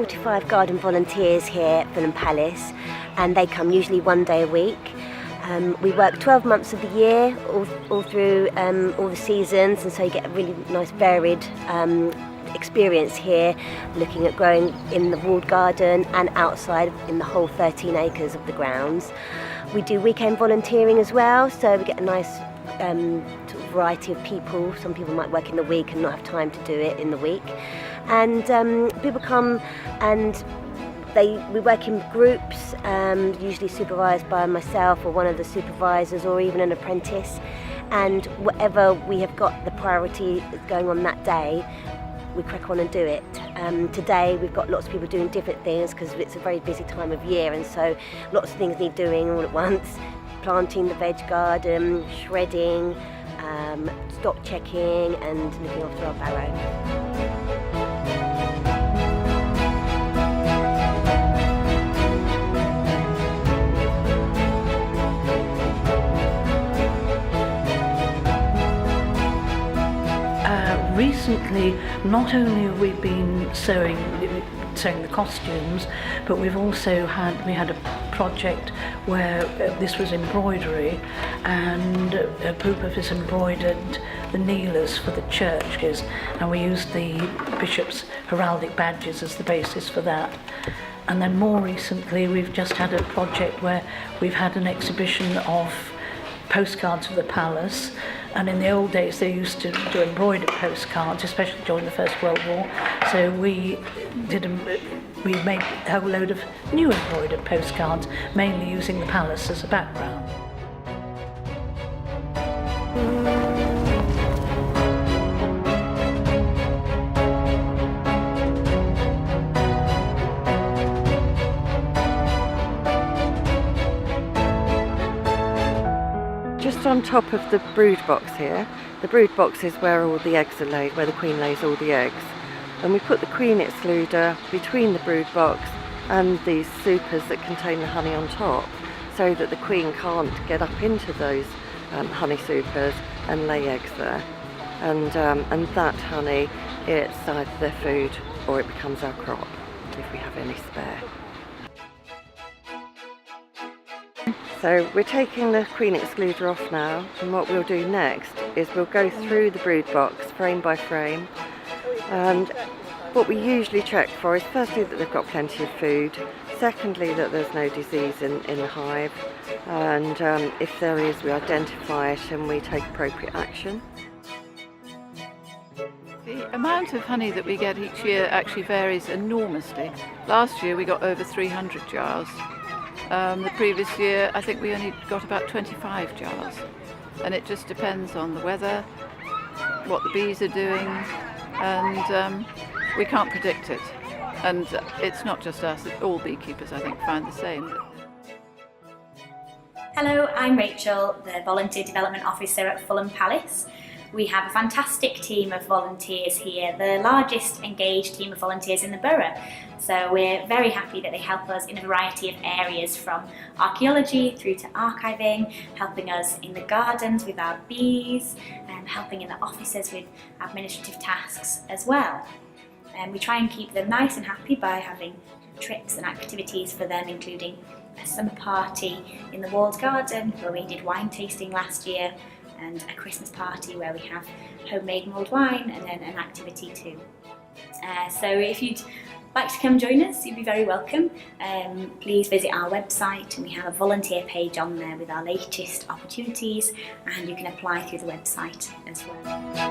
45 garden volunteers here at Fulham Palace, and they come usually 1 day a week. We work 12 months of the year, all through all the seasons, and so you get a really nice varied experience here, looking at growing in the walled garden and outside in the whole 13 acres of the grounds. We do weekend volunteering as well, so we get a nice sort of variety of people. Some people might work in the week and not have time to do it in the week. And people come and we work in groups, usually supervised by myself or one of the supervisors or even an apprentice. And whatever we have got the priority going on that day, we crack on and do it. Today we've got lots of people doing different things because it's a very busy time of year, and so lots of things need doing all at once. Planting the veg garden, shredding, stock checking and looking after our barrow. Recently, not only have we been sewing the costumes, but we've also had a project where this was embroidery, and a group of us embroidered the kneelers for the churches, and we used the bishop's heraldic badges as the basis for that. And then more recently, we've just had a project where we've had an exhibition of postcards of the palace, and in the old days they used to do embroidered postcards, especially during the First World War, so we made a whole load of new embroidered postcards, mainly using the palace as a background. Just on top of the brood box here, the brood box is where all the eggs are laid, where the queen lays all the eggs. And we put the queen excluder between the brood box and these supers that contain the honey on top, so that the queen can't get up into those honey supers and lay eggs there. And that honey, it's either their food or it becomes our crop, if we have any spare. So we're taking the queen excluder off now, and what we'll do next is we'll go through the brood box frame by frame, and what we usually check for is firstly that they've got plenty of food, secondly that there's no disease in the hive, and if there is, we identify it and we take appropriate action. The amount of honey that we get each year actually varies enormously. Last year we got over 300 jars. The previous year I think we only got about 25 jars, and it just depends on the weather, what the bees are doing, and we can't predict it. And it's not just us, all beekeepers I think find the same. Hello, I'm Rachel, the Volunteer Development Officer at Fulham Palace. We have a fantastic team of volunteers here, the largest engaged team of volunteers in the borough. So we're very happy that they help us in a variety of areas, from archaeology through to archiving, helping us in the gardens with our bees, helping in the offices with administrative tasks as well. We try and keep them nice and happy by having trips and activities for them, including a summer party in the walled garden where we did wine tasting last year, and a Christmas party where we have homemade mulled wine, and then an activity too. So if you'd like to come join us, you'd be very welcome. Please visit our website, and we have a volunteer page on there with our latest opportunities, and you can apply through the website as well.